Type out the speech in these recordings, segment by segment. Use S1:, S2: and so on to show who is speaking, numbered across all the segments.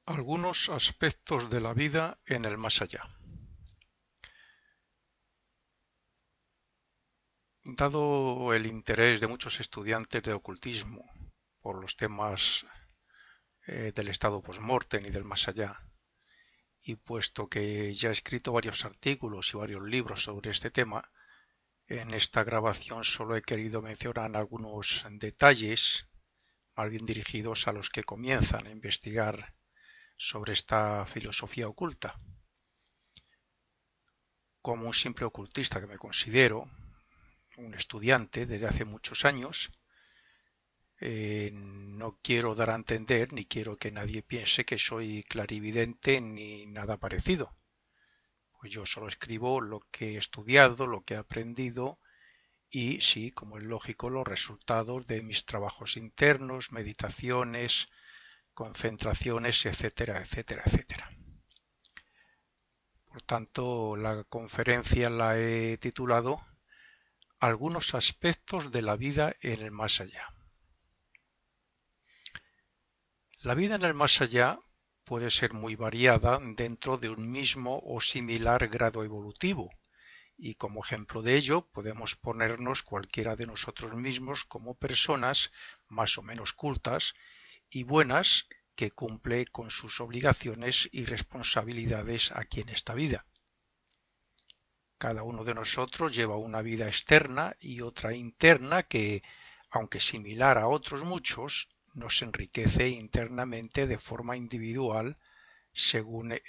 S1: Algunos aspectos de la vida en el más allá. Dado el interés de muchos estudiantes de ocultismo por los temas del estado post-mortem y del más allá, y puesto que ya he escrito varios artículos y varios libros sobre este tema, en esta grabación solo he querido mencionar algunos detalles, más bien dirigidos a los que comienzan a investigar sobre esta filosofía oculta. Como un simple ocultista que me considero, un estudiante desde hace muchos años, no quiero dar a entender ni quiero que nadie piense que soy clarividente ni nada parecido. Pues yo solo escribo lo que he estudiado, lo que he aprendido y sí, como es lógico, los resultados de mis trabajos internos, meditaciones, concentraciones, etcétera, etcétera, etcétera. Por tanto, la conferencia la he titulado Algunos aspectos de la vida en el más allá. La vida en el más allá puede ser muy variada dentro de un mismo o similar grado evolutivo, y como ejemplo de ello podemos ponernos cualquiera de nosotros mismos como personas más o menos cultas y buenas que cumple con sus obligaciones y responsabilidades aquí en esta vida. Cada uno de nosotros lleva una vida externa y otra interna que, aunque similar a otros muchos, nos enriquece internamente de forma individual según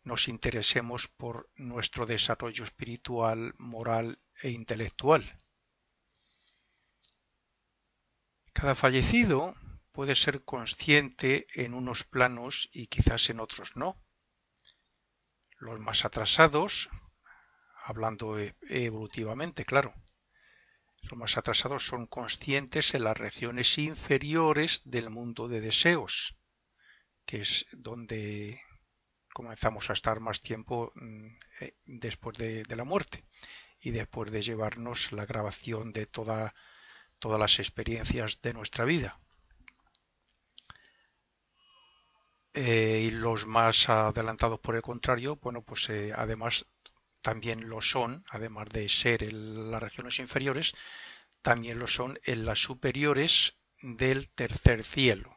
S1: nos interesemos por nuestro desarrollo espiritual, moral e intelectual. Cada fallecido puede ser consciente en unos planos y quizás en otros no. Los más atrasados, hablando evolutivamente, claro, los más atrasados son conscientes en las regiones inferiores del mundo de deseos, que es donde comenzamos a estar más tiempo después de la muerte y después de llevarnos la grabación de todas las experiencias de nuestra vida. Y los más adelantados, por el contrario, bueno, pues además también lo son, además de ser en las regiones inferiores, también lo son en las superiores del tercer cielo.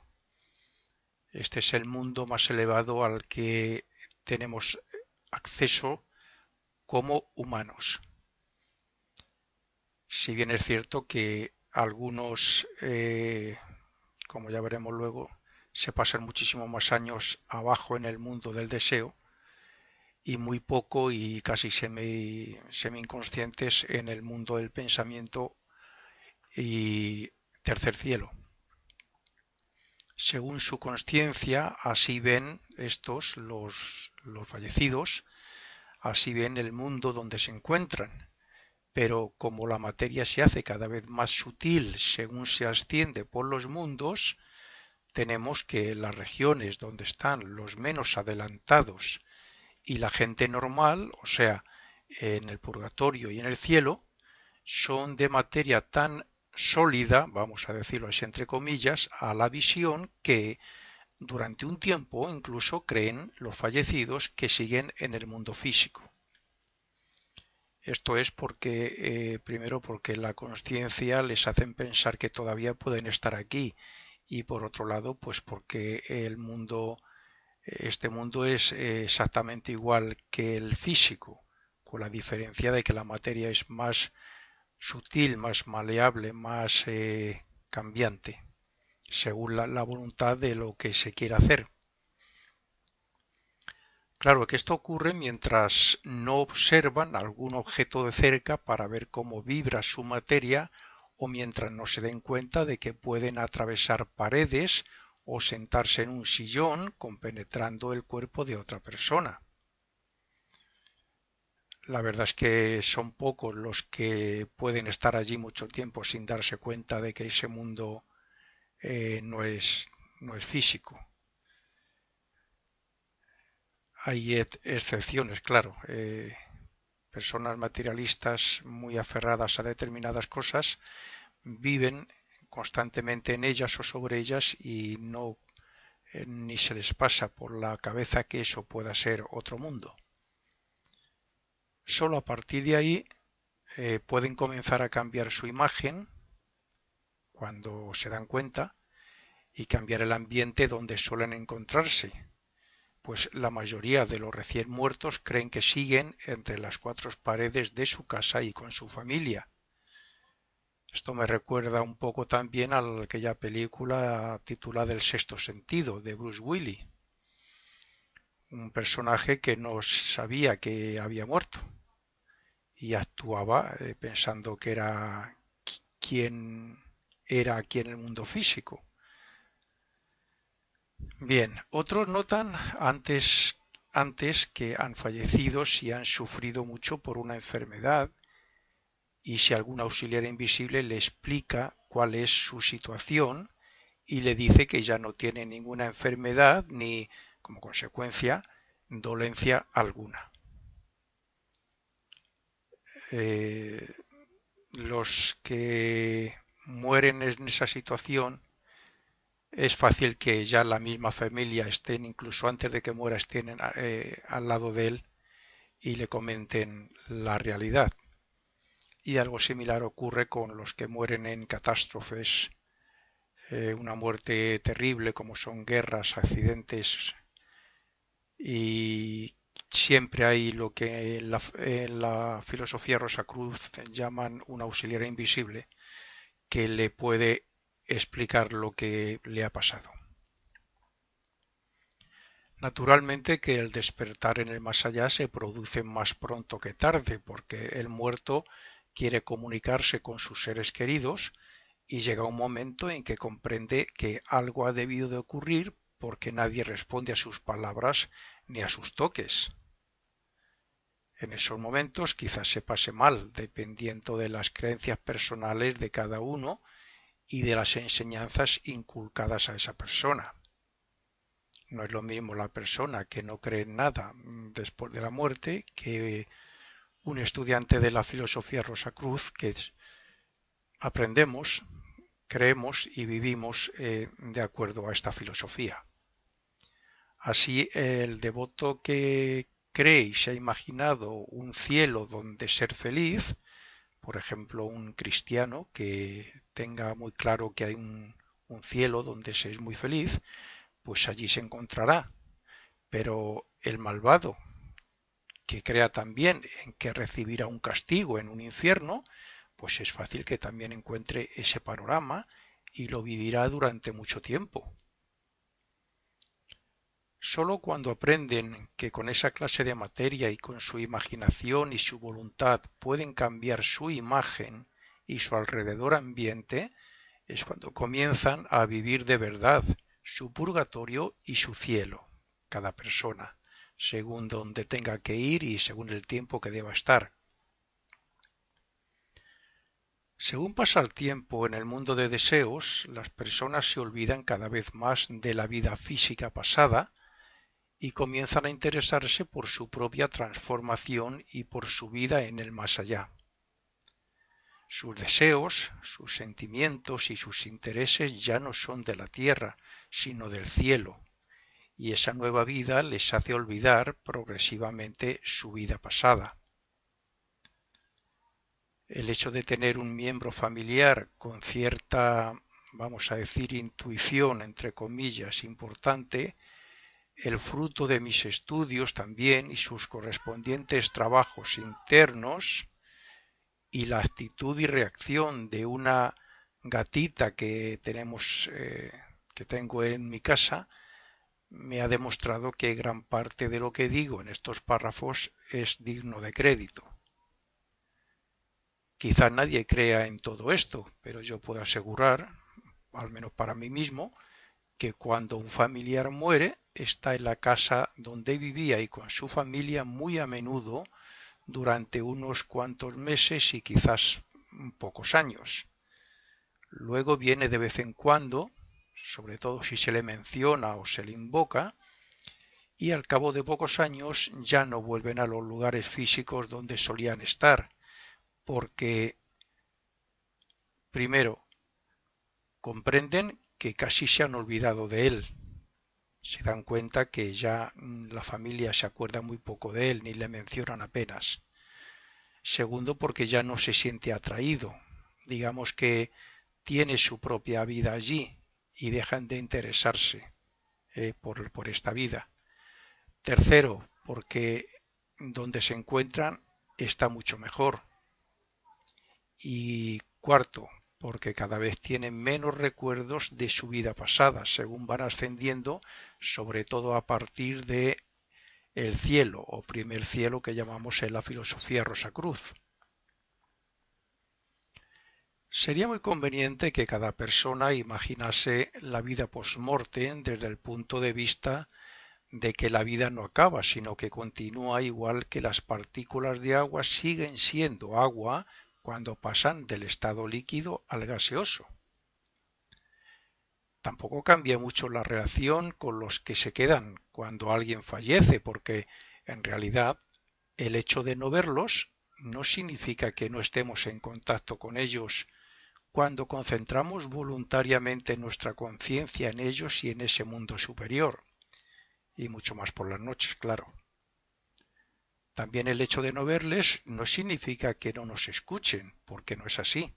S1: Este es el mundo más elevado al que tenemos acceso como humanos. Si bien es cierto que algunos, como ya veremos luego, se pasan muchísimo más años abajo en el mundo del deseo y muy poco y casi semi-inconscientes en el mundo del pensamiento y tercer cielo. Según su consciencia, así ven estos, los fallecidos, así ven el mundo donde se encuentran. Pero como la materia se hace cada vez más sutil según se asciende por los mundos, tenemos que las regiones donde están los menos adelantados y la gente normal, o sea, en el purgatorio y en el cielo, son de materia tan sólida, vamos a decirlo así entre comillas, a la visión que durante un tiempo incluso creen los fallecidos que siguen en el mundo físico. Esto es porque, primero, porque la consciencia les hacen pensar que todavía pueden estar aquí y por otro lado, pues porque este mundo es exactamente igual que el físico, con la diferencia de que la materia es más sutil, más maleable, más cambiante, según la voluntad de lo que se quiera hacer. Claro que esto ocurre mientras no observan algún objeto de cerca para ver cómo vibra su materia o mientras no se den cuenta de que pueden atravesar paredes o sentarse en un sillón compenetrando el cuerpo de otra persona. La verdad es que son pocos los que pueden estar allí mucho tiempo sin darse cuenta de que ese mundo no es físico. Hay excepciones, claro. Personas materialistas muy aferradas a determinadas cosas viven constantemente en ellas o sobre ellas y no ni se les pasa por la cabeza que eso pueda ser otro mundo. Solo a partir de ahí pueden comenzar a cambiar su imagen cuando se dan cuenta y cambiar el ambiente donde suelen encontrarse, pues la mayoría de los recién muertos creen que siguen entre las cuatro paredes de su casa y con su familia. Esto me recuerda un poco también a aquella película titulada El sexto sentido de Bruce Willis, un personaje que no sabía que había muerto y actuaba pensando que era quien era aquí en el mundo físico. Bien, otros notan antes que han fallecido si han sufrido mucho por una enfermedad y si algún auxiliar invisible le explica cuál es su situación y le dice que ya no tiene ninguna enfermedad ni, como consecuencia, dolencia alguna. Los que mueren en esa situación es fácil que ya la misma familia estén, incluso antes de que muera, estén al lado de él y le comenten la realidad. Y algo similar ocurre con los que mueren en catástrofes, una muerte terrible como son guerras, accidentes, y siempre hay lo que en la filosofía Rosacruz llaman un auxiliar invisible que le puede explicar lo que le ha pasado. Naturalmente que el despertar en el más allá se produce más pronto que tarde, porque el muerto quiere comunicarse con sus seres queridos y llega un momento en que comprende que algo ha debido de ocurrir porque nadie responde a sus palabras ni a sus toques. En esos momentos quizás se pase mal, dependiendo de las creencias personales de cada uno y de las enseñanzas inculcadas a esa persona. No es lo mismo la persona que no cree en nada después de la muerte que un estudiante de la filosofía Rosacruz que aprendemos, creemos y vivimos de acuerdo a esta filosofía. Así, el devoto que cree y se ha imaginado un cielo donde ser feliz, por ejemplo, un cristiano que tenga muy claro que hay un cielo donde se es muy feliz, pues allí se encontrará. Pero el malvado, que crea también en que recibirá un castigo en un infierno, pues es fácil que también encuentre ese panorama y lo vivirá durante mucho tiempo. Solo cuando aprenden que con esa clase de materia y con su imaginación y su voluntad pueden cambiar su imagen y su alrededor ambiente, es cuando comienzan a vivir de verdad su purgatorio y su cielo, cada persona, según donde tenga que ir y según el tiempo que deba estar. Según pasa el tiempo en el mundo de deseos, las personas se olvidan cada vez más de la vida física pasada y comienzan a interesarse por su propia transformación y por su vida en el más allá. Sus deseos, sus sentimientos y sus intereses ya no son de la tierra, sino del cielo, y esa nueva vida les hace olvidar progresivamente su vida pasada. El hecho de tener un miembro familiar con cierta, vamos a decir, intuición, entre comillas, importante, el fruto de mis estudios también y sus correspondientes trabajos internos y la actitud y reacción de una gatita que tengo en mi casa me ha demostrado que gran parte de lo que digo en estos párrafos es digno de crédito. Quizá nadie crea en todo esto, pero yo puedo asegurar, al menos para mí mismo, que cuando un familiar muere está en la casa donde vivía y con su familia muy a menudo durante unos cuantos meses y quizás pocos años. Luego viene de vez en cuando, sobre todo si se le menciona o se le invoca, y al cabo de pocos años ya no vuelven a los lugares físicos donde solían estar, porque primero comprenden que casi se han olvidado de él Se dan cuenta que ya la familia se acuerda muy poco de él, ni le mencionan apenas. Segundo, porque ya no se siente atraído. Digamos que tiene su propia vida allí y dejan de interesarse por esta vida. Tercero, porque donde se encuentran está mucho mejor. Y cuarto, porque cada vez tienen menos recuerdos de su vida pasada, según van ascendiendo, sobre todo a partir de el cielo o primer cielo que llamamos en la filosofía Rosacruz. Sería muy conveniente que cada persona imaginase la vida post-mortem desde el punto de vista de que la vida no acaba, sino que continúa igual que las partículas de agua siguen siendo agua cuando pasan del estado líquido al gaseoso. Tampoco cambia mucho la relación con los que se quedan cuando alguien fallece, porque en realidad el hecho de no verlos no significa que no estemos en contacto con ellos cuando concentramos voluntariamente nuestra conciencia en ellos y en ese mundo superior, y mucho más por las noches, claro. También el hecho de no verles no significa que no nos escuchen, porque no es así,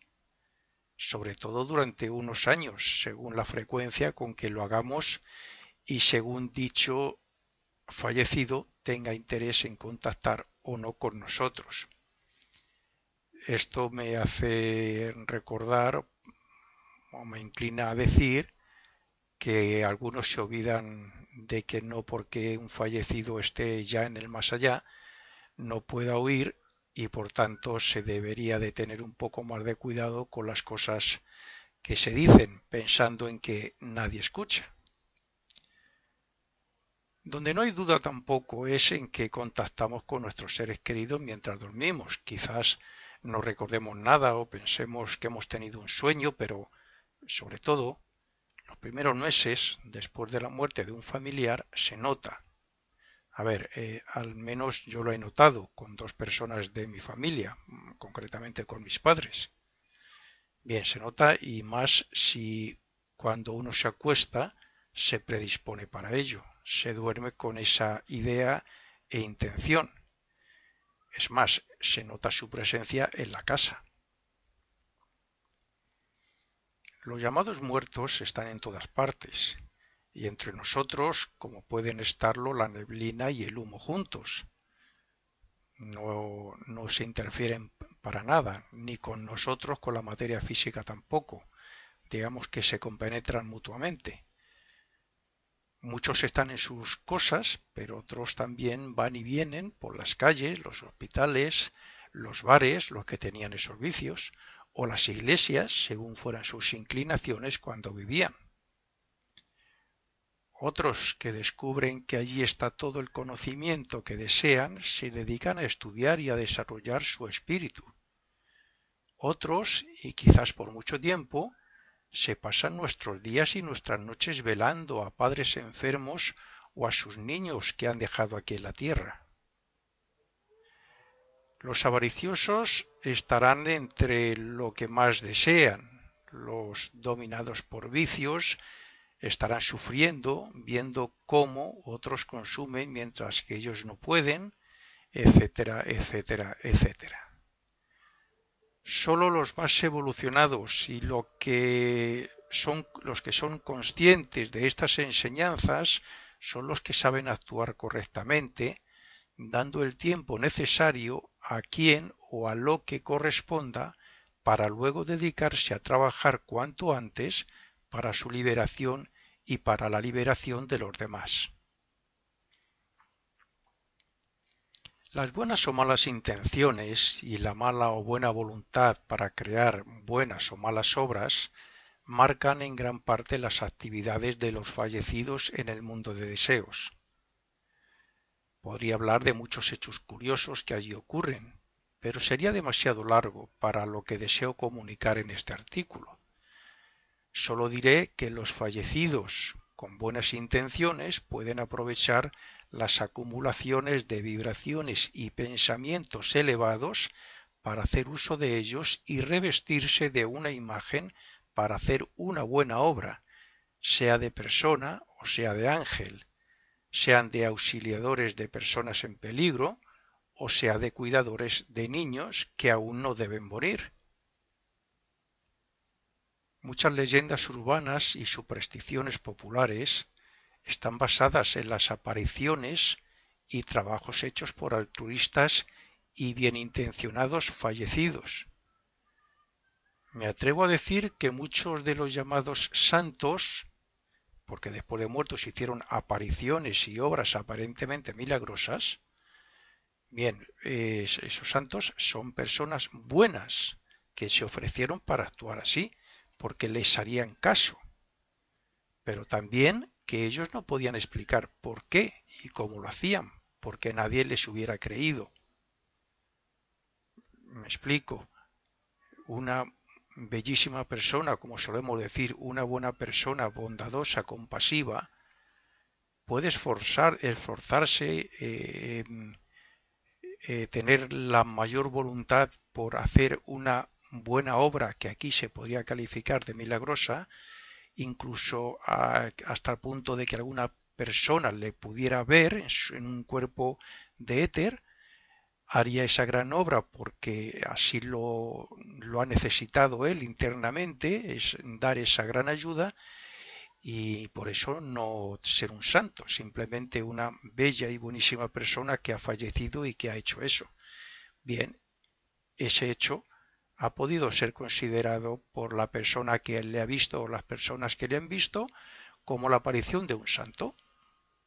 S1: sobre todo durante unos años, según la frecuencia con que lo hagamos y según dicho fallecido tenga interés en contactar o no con nosotros. Esto me hace recordar o me inclina a decir que algunos se olvidan de que no porque un fallecido esté ya en el más allá, no pueda oír y por tanto se debería de tener un poco más de cuidado con las cosas que se dicen pensando en que nadie escucha. Donde no hay duda tampoco es en que contactamos con nuestros seres queridos mientras dormimos. Quizás no recordemos nada o pensemos que hemos tenido un sueño, pero sobre todo los primeros meses después de la muerte de un familiar se nota. A ver, al menos yo lo he notado con dos personas de mi familia, concretamente con mis padres. Bien, se nota y más si cuando uno se acuesta se predispone para ello, se duerme con esa idea e intención. Es más, se nota su presencia en la casa. Los llamados muertos están en todas partes, y entre nosotros, como pueden estarlo la neblina y el humo juntos. No se interfieren para nada, ni con nosotros, con la materia física tampoco. Digamos que se compenetran mutuamente. Muchos están en sus cosas, pero otros también van y vienen por las calles, los hospitales, los bares, los que tenían esos vicios, o las iglesias, según fueran sus inclinaciones cuando vivían. Otros que descubren que allí está todo el conocimiento que desean, se dedican a estudiar y a desarrollar su espíritu. Otros, y quizás por mucho tiempo, se pasan nuestros días y nuestras noches velando a padres enfermos o a sus niños que han dejado aquí en la tierra. Los avariciosos estarán entre lo que más desean. Los dominados por vicios estarán sufriendo, viendo cómo otros consumen mientras que ellos no pueden, etcétera, etcétera, etcétera. Solo los más evolucionados y los que son conscientes de estas enseñanzas son los que saben actuar correctamente, dando el tiempo necesario a quien o a lo que corresponda para luego dedicarse a trabajar cuanto antes para su liberación y para la liberación de los demás. Las buenas o malas intenciones y la mala o buena voluntad para crear buenas o malas obras marcan en gran parte las actividades de los fallecidos en el mundo de deseos. Podría hablar de muchos hechos curiosos que allí ocurren, pero sería demasiado largo para lo que deseo comunicar en este artículo. Solo diré que los fallecidos con buenas intenciones pueden aprovechar las acumulaciones de vibraciones y pensamientos elevados para hacer uso de ellos y revestirse de una imagen para hacer una buena obra, sea de persona o sea de ángel, sean de auxiliadores de personas en peligro o sea de cuidadores de niños que aún no deben morir. Muchas leyendas urbanas y supersticiones populares están basadas en las apariciones y trabajos hechos por altruistas y bienintencionados fallecidos. Me atrevo a decir que muchos de los llamados santos, porque después de muertos hicieron apariciones y obras aparentemente milagrosas, bien, esos santos son personas buenas que se ofrecieron para actuar así, porque les harían caso, pero también que ellos no podían explicar por qué y cómo lo hacían, porque nadie les hubiera creído. Me explico, una bellísima persona, como solemos decir, una buena persona, bondadosa, compasiva, puede esforzarse, tener la mayor voluntad por hacer una buena obra que aquí se podría calificar de milagrosa, incluso hasta el punto de que alguna persona le pudiera ver en un cuerpo de éter, haría esa gran obra porque así lo ha necesitado él internamente, es dar esa gran ayuda, y por eso no ser un santo, simplemente una bella y buenísima persona que ha fallecido y que ha hecho eso. Bien, ese hecho ha podido ser considerado por la persona que le ha visto o las personas que le han visto como la aparición de un santo,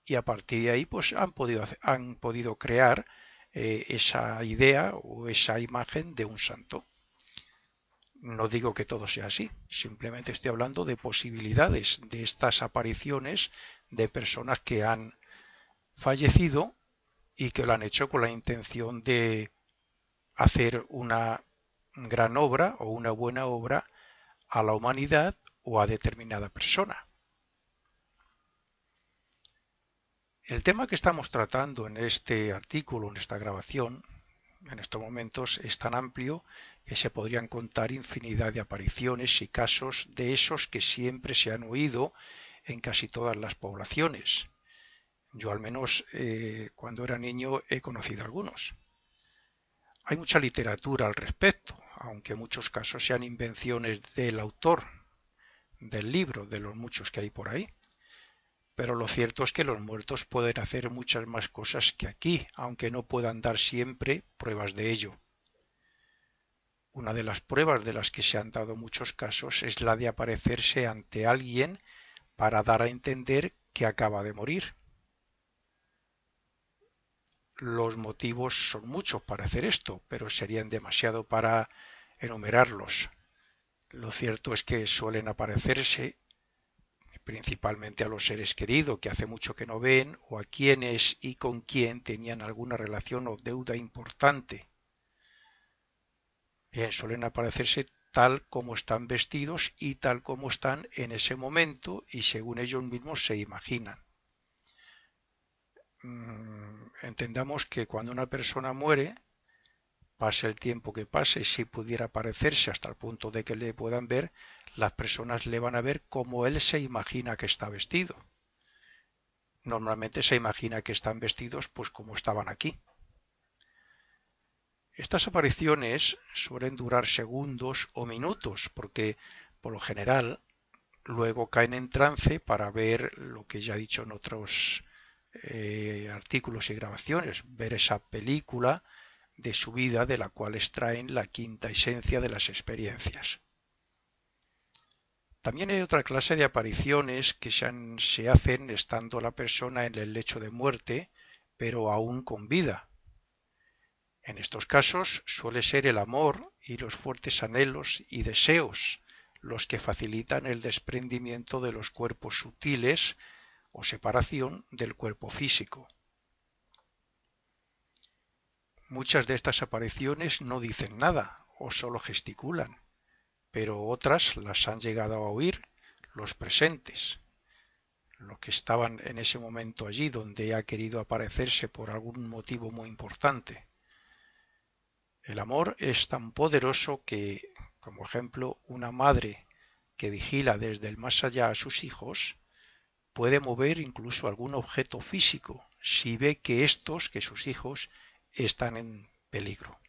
S1: y a partir de ahí pues han podido crear esa idea o esa imagen de un santo. No digo que todo sea así, simplemente estoy hablando de posibilidades de estas apariciones de personas que han fallecido y que lo han hecho con la intención de hacer una gran obra o una buena obra a la humanidad o a determinada persona. El tema que estamos tratando en este artículo, en esta grabación, en estos momentos es tan amplio que se podrían contar infinidad de apariciones y casos de esos que siempre se han oído en casi todas las poblaciones. Yo al menos cuando era niño he conocido algunos. Hay mucha literatura al respecto, aunque en muchos casos sean invenciones del autor del libro, de los muchos que hay por ahí. Pero lo cierto es que los muertos pueden hacer muchas más cosas que aquí, aunque no puedan dar siempre pruebas de ello. Una de las pruebas de las que se han dado muchos casos es la de aparecerse ante alguien para dar a entender que acaba de morir. Los motivos son muchos para hacer esto, pero serían demasiado para enumerarlos. Lo cierto es que suelen aparecerse principalmente a los seres queridos que hace mucho que no ven o a quienes y con quien tenían alguna relación o deuda importante. Bien, suelen aparecerse tal como están vestidos y tal como están en ese momento y según ellos mismos se imaginan. Entendamos que cuando una persona muere, pase el tiempo que pase, si pudiera parecerse hasta el punto de que le puedan ver, las personas le van a ver como él se imagina que está vestido. Normalmente se imagina que están vestidos pues como estaban aquí. Estas apariciones suelen durar segundos o minutos porque por lo general luego caen en trance para ver lo que ya he dicho en otros artículos y grabaciones, ver esa película de su vida de la cual extraen la quinta esencia de las experiencias. También hay otra clase de apariciones que se hacen estando la persona en el lecho de muerte, pero aún con vida. En estos casos suele ser el amor y los fuertes anhelos y deseos los que facilitan el desprendimiento de los cuerpos sutiles o separación del cuerpo físico. Muchas de estas apariciones no dicen nada o solo gesticulan, pero otras las han llegado a oír los presentes, los que estaban en ese momento allí donde ha querido aparecerse por algún motivo muy importante. El amor es tan poderoso que, como ejemplo, una madre que vigila desde el más allá a sus hijos, puede mover incluso algún objeto físico si ve que sus hijos, están en peligro.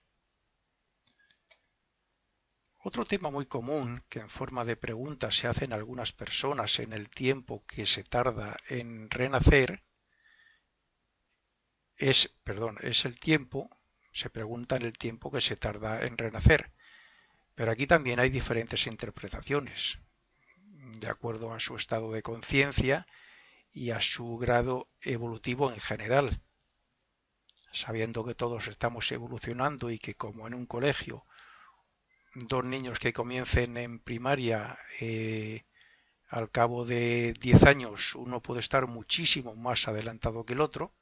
S1: Otro tema muy común que en forma de pregunta se hacen algunas personas en el tiempo que se tarda en renacer es el tiempo, se pregunta en el tiempo que se tarda en renacer. Pero aquí también hay diferentes interpretaciones, de acuerdo a su estado de conciencia y a su grado evolutivo en general. Sabiendo que todos estamos evolucionando y que como en un colegio, dos niños que comiencen en primaria, al cabo de 10 años uno puede estar muchísimo más adelantado que el otro,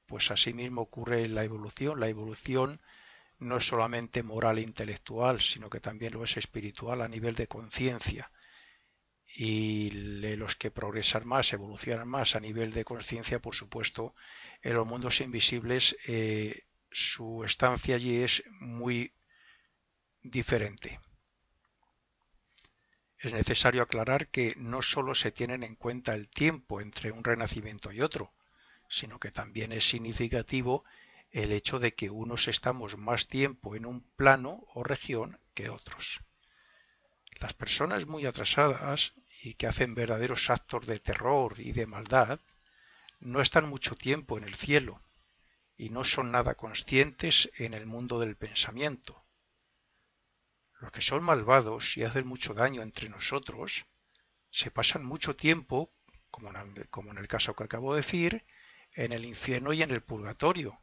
S1: pues asimismo ocurre en la evolución. La evolución no es solamente moral e intelectual, sino que también lo es espiritual a nivel de conciencia. Y los que progresan más, evolucionan más a nivel de conciencia, por supuesto, en los mundos invisibles su estancia allí es muy diferente. Es necesario aclarar que no solo se tienen en cuenta el tiempo entre un renacimiento y otro, sino que también es significativo el hecho de que unos estamos más tiempo en un plano o región que otros. Las personas muy atrasadas y que hacen verdaderos actos de terror y de maldad no están mucho tiempo en el cielo y no son nada conscientes en el mundo del pensamiento. Los que son malvados y hacen mucho daño entre nosotros se pasan mucho tiempo, como en el caso que acabo de decir, en el infierno y en el purgatorio,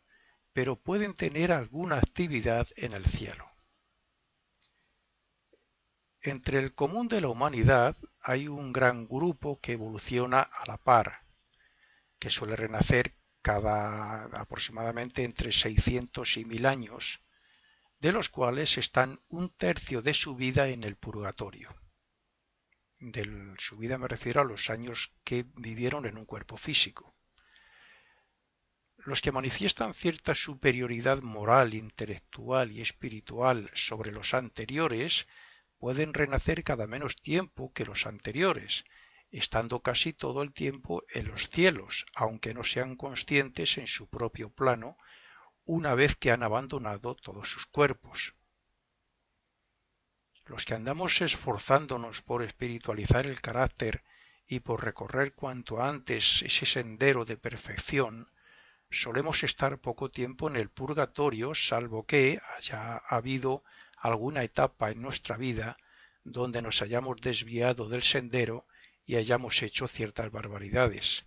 S1: pero pueden tener alguna actividad en el cielo. Entre el común de la humanidad hay un gran grupo que evoluciona a la par, que suele renacer cada aproximadamente entre 600 y 1000 años, de los cuales están un tercio de su vida en el purgatorio. De su vida me refiero a los años que vivieron en un cuerpo físico. Los que manifiestan cierta superioridad moral, intelectual y espiritual sobre los anteriores pueden renacer cada menos tiempo que los anteriores, estando casi todo el tiempo en los cielos, aunque no sean conscientes en su propio plano una vez que han abandonado todos sus cuerpos. Los que andamos esforzándonos por espiritualizar el carácter y por recorrer cuanto antes ese sendero de perfección, solemos estar poco tiempo en el purgatorio, salvo que haya habido alguna etapa en nuestra vida donde nos hayamos desviado del sendero y hayamos hecho ciertas barbaridades.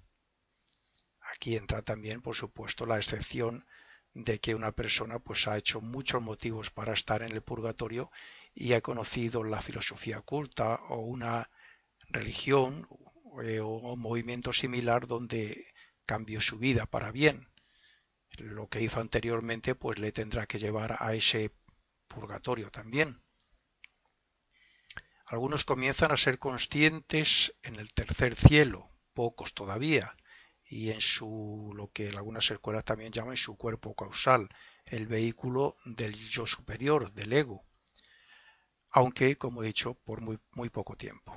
S1: Aquí entra también, por supuesto, la excepción de que una persona pues ha hecho muchos motivos para estar en el purgatorio y ha conocido la filosofía oculta o una religión o un movimiento similar donde cambió su vida para bien. Lo que hizo anteriormente pues le tendrá que llevar a ese purgatorio también. Algunos comienzan a ser conscientes en el tercer cielo, pocos todavía, y en lo que algunas escuelas también llaman su cuerpo causal, el vehículo del yo superior, del ego, aunque, como he dicho, por muy poco tiempo.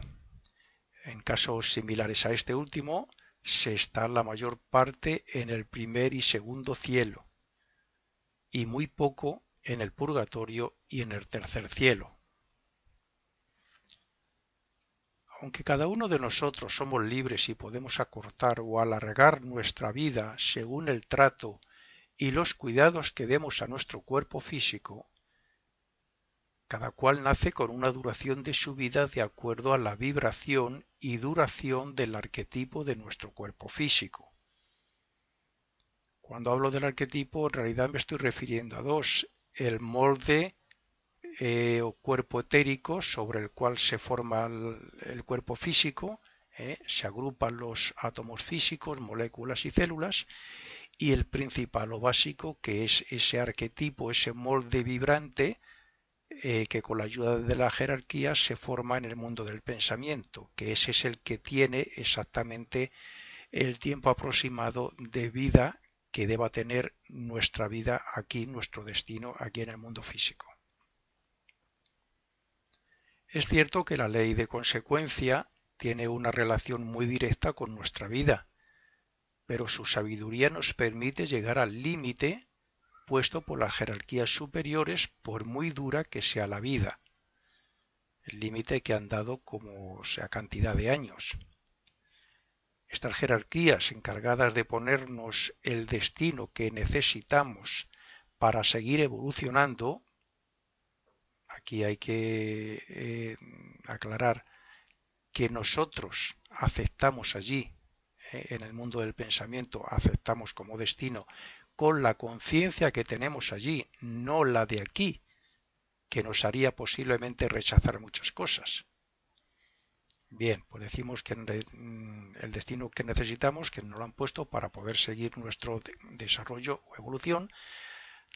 S1: En casos similares a este último, se está la mayor parte en el primer y segundo cielo, y muy poco en el purgatorio y en el tercer cielo. Aunque cada uno de nosotros somos libres y podemos acortar o alargar nuestra vida según el trato y los cuidados que demos a nuestro cuerpo físico, cada cual nace con una duración de su vida de acuerdo a la vibración y duración del arquetipo de nuestro cuerpo físico. Cuando hablo del arquetipo, en realidad me estoy refiriendo a dos: el molde o cuerpo etérico sobre el cual se forma el cuerpo físico, se agrupan los átomos físicos, moléculas y células, y el principal o básico, que es ese arquetipo, ese molde vibrante que con la ayuda de la jerarquía se forma en el mundo del pensamiento, que ese es el que tiene exactamente el tiempo aproximado de vida que deba tener nuestra vida aquí, nuestro destino aquí en el mundo físico. Es cierto que la ley de consecuencia tiene una relación muy directa con nuestra vida, pero su sabiduría nos permite llegar al límite puesto por las jerarquías superiores, por muy dura que sea la vida, el límite que han dado como sea cantidad de años. Estas jerarquías encargadas de ponernos el destino que necesitamos para seguir evolucionando, aquí hay que aclarar que nosotros aceptamos allí, en el mundo del pensamiento, aceptamos como destino con la conciencia que tenemos allí, no la de aquí, que nos haría posiblemente rechazar muchas cosas. Bien, pues decimos que el destino que necesitamos, que nos lo han puesto para poder seguir nuestro desarrollo o evolución,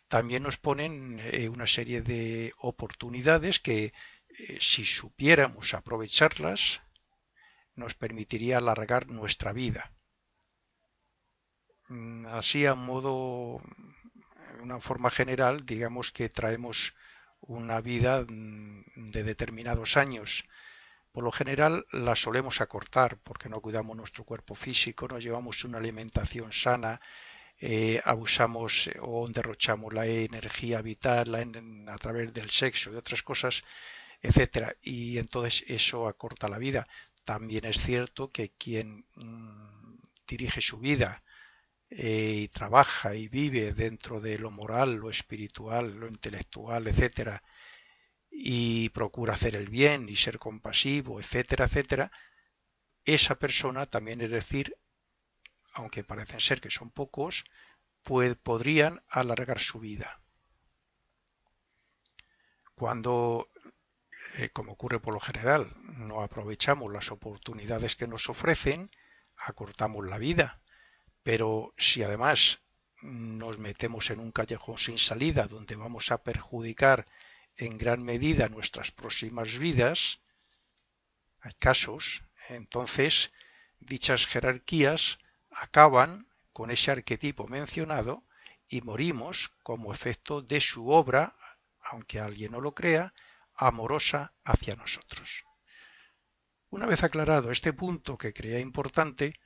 S1: también nos ponen una serie de oportunidades que si supiéramos aprovecharlas, nos permitiría alargar nuestra vida. Así a modo, una forma general, digamos que traemos una vida de determinados años. Por lo general la solemos acortar porque no cuidamos nuestro cuerpo físico, no llevamos una alimentación sana, abusamos o derrochamos la energía vital a través del sexo y otras cosas, etcétera, y entonces eso acorta la vida. También es cierto que quien dirige su vida y trabaja y vive dentro de lo moral, lo espiritual, lo intelectual, etcétera, y procura hacer el bien y ser compasivo, etcétera, etcétera, esa persona también, es decir, aunque parecen ser que son pocos, podrían alargar su vida. Cuando, como ocurre por lo general, no aprovechamos las oportunidades que nos ofrecen, acortamos la vida. Pero si además nos metemos en un callejón sin salida donde vamos a perjudicar en gran medida nuestras próximas vidas, hay casos, entonces dichas jerarquías acaban con ese arquetipo mencionado y morimos como efecto de su obra, aunque alguien no lo crea, amorosa hacia nosotros. Una vez aclarado este punto que creía importante,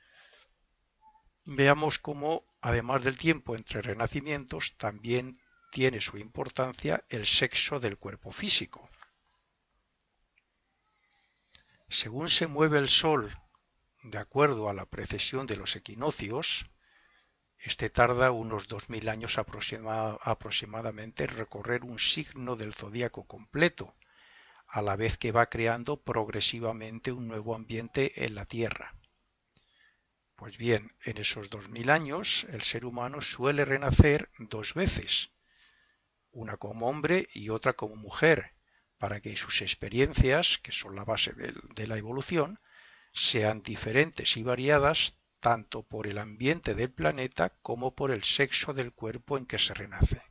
S1: veamos cómo, además del tiempo entre renacimientos, también tiene su importancia el sexo del cuerpo físico. Según se mueve el Sol, de acuerdo a la precesión de los equinoccios, este tarda unos 2000 años aproximadamente en recorrer un signo del zodíaco completo, a la vez que va creando progresivamente un nuevo ambiente en la Tierra. Pues bien, en esos 2000 años el ser humano suele renacer dos veces, una como hombre y otra como mujer, para que sus experiencias, que son la base de la evolución, sean diferentes y variadas tanto por el ambiente del planeta como por el sexo del cuerpo en que se renace.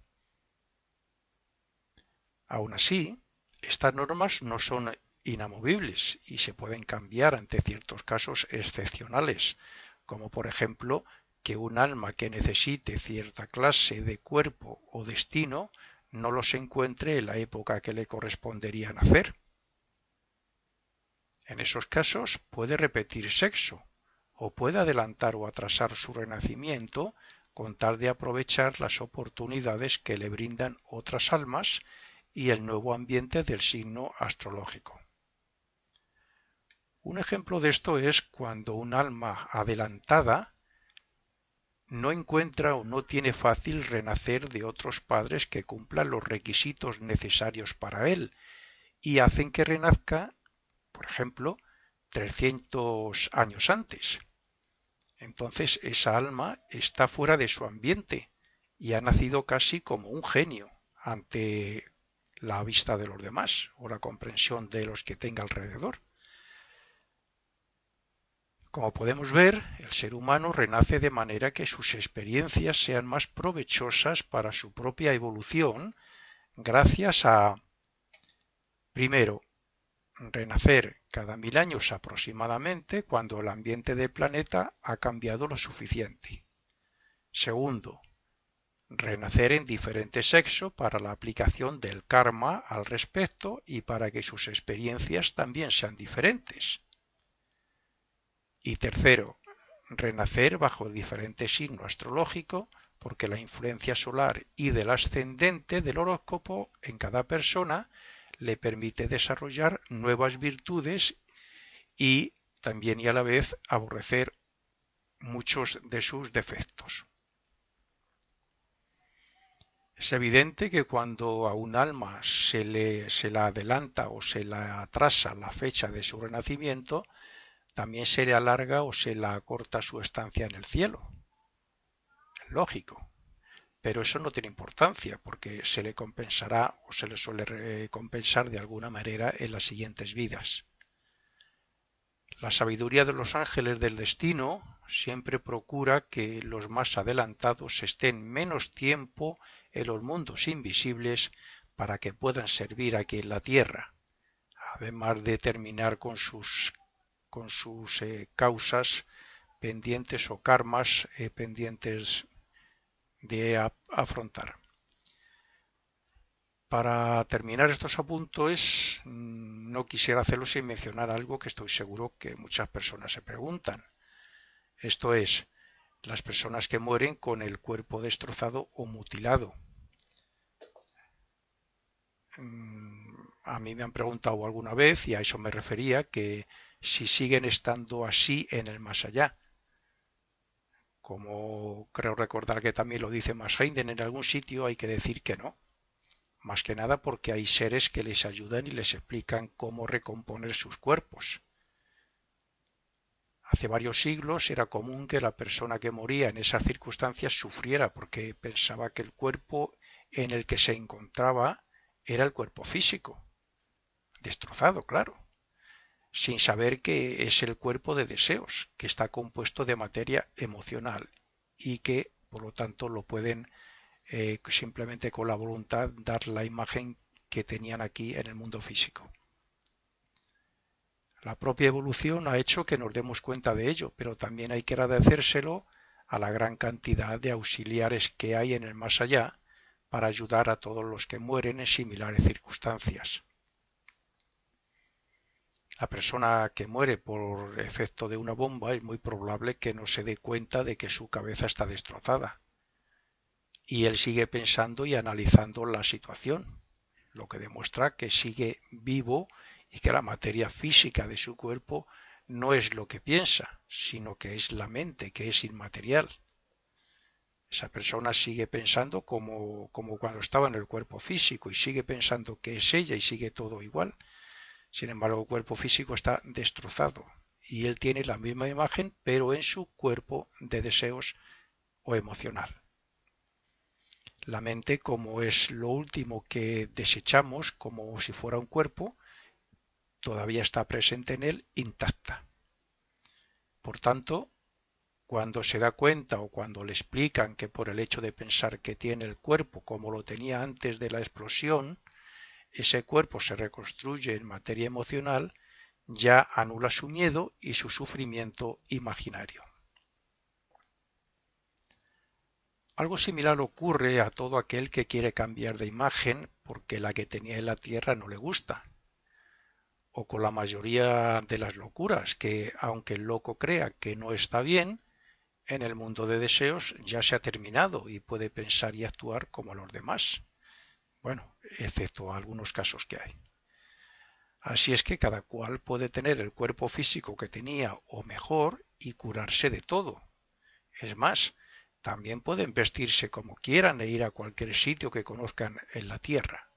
S1: Aún así, estas normas no son inamovibles y se pueden cambiar ante ciertos casos excepcionales, como por ejemplo que un alma que necesite cierta clase de cuerpo o destino no los encuentre en la época que le correspondería nacer. En esos casos puede repetir sexo o puede adelantar o atrasar su renacimiento con tal de aprovechar las oportunidades que le brindan otras almas y el nuevo ambiente del signo astrológico. Un ejemplo de esto es cuando un alma adelantada no encuentra o no tiene fácil renacer de otros padres que cumplan los requisitos necesarios para él y hacen que renazca, por ejemplo, 300 años antes. Entonces esa alma está fuera de su ambiente y ha nacido casi como un genio ante la vista de los demás o la comprensión de los que tenga alrededor. Como podemos ver, el ser humano renace de manera que sus experiencias sean más provechosas para su propia evolución gracias a, primero, renacer cada 1000 años aproximadamente cuando el ambiente del planeta ha cambiado lo suficiente. Segundo, renacer en diferente sexo para la aplicación del karma al respecto y para que sus experiencias también sean diferentes. Y tercero, renacer bajo diferente signo astrológico, porque la influencia solar y del ascendente del horóscopo en cada persona le permite desarrollar nuevas virtudes y también y a la vez aborrecer muchos de sus defectos. Es evidente que cuando a un alma se la adelanta o se la atrasa la fecha de su renacimiento, también se le alarga o se la acorta su estancia en el cielo. Es lógico. Pero eso no tiene importancia porque se le compensará o se le suele compensar de alguna manera en las siguientes vidas. La sabiduría de los ángeles del destino siempre procura que los más adelantados estén menos tiempo en los mundos invisibles para que puedan servir aquí en la tierra, además de terminar con sus causas pendientes o karmas pendientes de afrontar. Para terminar estos apuntes, no quisiera hacerlo sin mencionar algo que estoy seguro que muchas personas se preguntan. Esto es, las personas que mueren con el cuerpo destrozado o mutilado. A mí me han preguntado alguna vez, y a eso me refería, que si siguen estando así en el más allá. Como creo recordar que también lo dice Max Heiden en algún sitio, hay que decir que no. Más que nada porque hay seres que les ayudan y les explican cómo recomponer sus cuerpos. Hace varios siglos era común que la persona que moría en esas circunstancias sufriera porque pensaba que el cuerpo en el que se encontraba era el cuerpo físico, destrozado, claro, sin saber que es el cuerpo de deseos, que está compuesto de materia emocional y que, por lo tanto, lo pueden simplemente con la voluntad dar la imagen que tenían aquí en el mundo físico. La propia evolución ha hecho que nos demos cuenta de ello, pero también hay que agradecérselo a la gran cantidad de auxiliares que hay en el más allá para ayudar a todos los que mueren en similares circunstancias. La persona que muere por efecto de una bomba es muy probable que no se dé cuenta de que su cabeza está destrozada. Y él sigue pensando y analizando la situación, lo que demuestra que sigue vivo y que la materia física de su cuerpo no es lo que piensa, sino que es la mente, que es inmaterial. Esa persona sigue pensando como cuando estaba en el cuerpo físico y sigue pensando que es ella y sigue todo igual. Sin embargo, el cuerpo físico está destrozado y él tiene la misma imagen, pero en su cuerpo de deseos o emocional. La mente, como es lo último que desechamos, como si fuera un cuerpo, todavía está presente en él intacta. Por tanto, cuando se da cuenta o cuando le explican que por el hecho de pensar que tiene el cuerpo como lo tenía antes de la explosión, ese cuerpo se reconstruye en materia emocional, ya anula su miedo y su sufrimiento imaginario. Algo similar ocurre a todo aquel que quiere cambiar de imagen porque la que tenía en la tierra no le gusta. O con la mayoría de las locuras, que aunque el loco crea que no está bien, en el mundo de deseos ya se ha terminado y puede pensar y actuar como los demás. Bueno, excepto algunos casos que hay. Así es que cada cual puede tener el cuerpo físico que tenía o mejor y curarse de todo. Es más, también pueden vestirse como quieran e ir a cualquier sitio que conozcan en la tierra.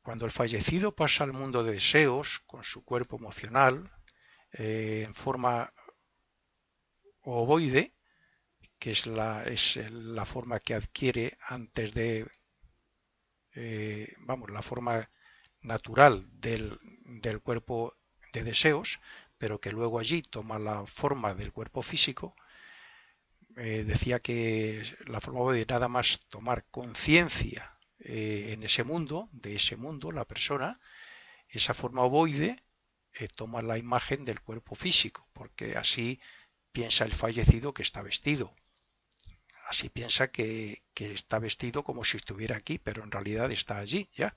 S1: Cuando el fallecido pasa al mundo de deseos con su cuerpo emocional en forma ovoide, que es la forma que adquiere antes de, la forma natural del cuerpo de deseos, pero que luego allí toma la forma del cuerpo físico. Decía que la forma de nada más tomar conciencia en ese mundo, de ese mundo, la persona, esa forma ovoide toma la imagen del cuerpo físico, porque así piensa el fallecido que está vestido. así piensa que está vestido como si estuviera aquí, pero en realidad está allí ya.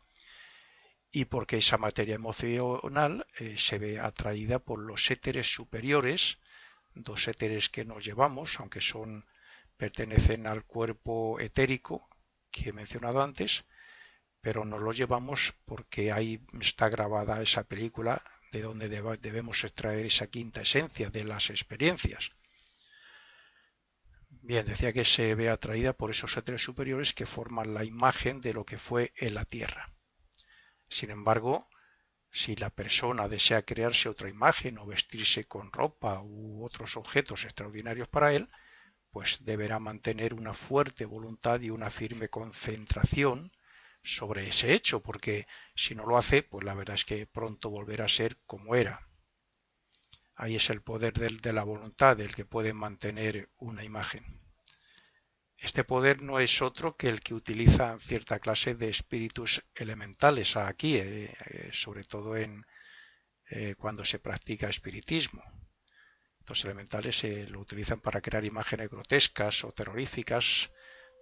S1: Y porque esa materia emocional se ve atraída por los éteres superiores, dos éteres que nos llevamos, aunque pertenecen al cuerpo etérico que he mencionado antes, pero nos los llevamos porque ahí está grabada esa película de donde debemos extraer esa quinta esencia de las experiencias. Bien, decía que se ve atraída por esos éteres superiores que forman la imagen de lo que fue en la Tierra. Sin embargo, si la persona desea crearse otra imagen o vestirse con ropa u otros objetos extraordinarios para él, pues deberá mantener una fuerte voluntad y una firme concentración sobre ese hecho, porque si no lo hace, pues la verdad es que pronto volverá a ser como era. Ahí es el poder de la voluntad el que puede mantener una imagen. Este poder no es otro que el que utilizan cierta clase de espíritus elementales aquí, sobre todo cuando se practica espiritismo. Los elementales lo utilizan para crear imágenes grotescas o terroríficas,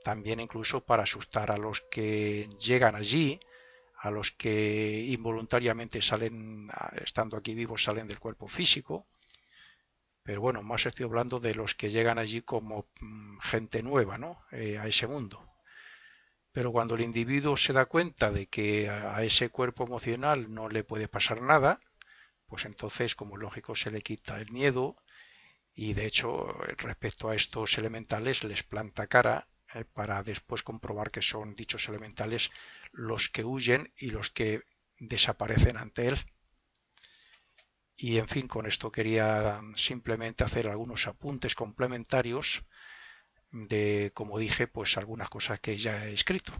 S1: también incluso para asustar a los que llegan allí, a los que involuntariamente salen, estando aquí vivos, salen del cuerpo físico. Pero bueno, más estoy hablando de los que llegan allí como gente nueva, ¿no? A ese mundo. Pero cuando el individuo se da cuenta de que a ese cuerpo emocional no le puede pasar nada, pues entonces, como es lógico, se le quita el miedo y de hecho, respecto a estos elementales, les planta cara para después comprobar que son dichos elementales los que huyen y los que desaparecen ante él. Y en fin, con esto quería simplemente hacer algunos apuntes complementarios de, como dije, pues algunas cosas que ya he escrito.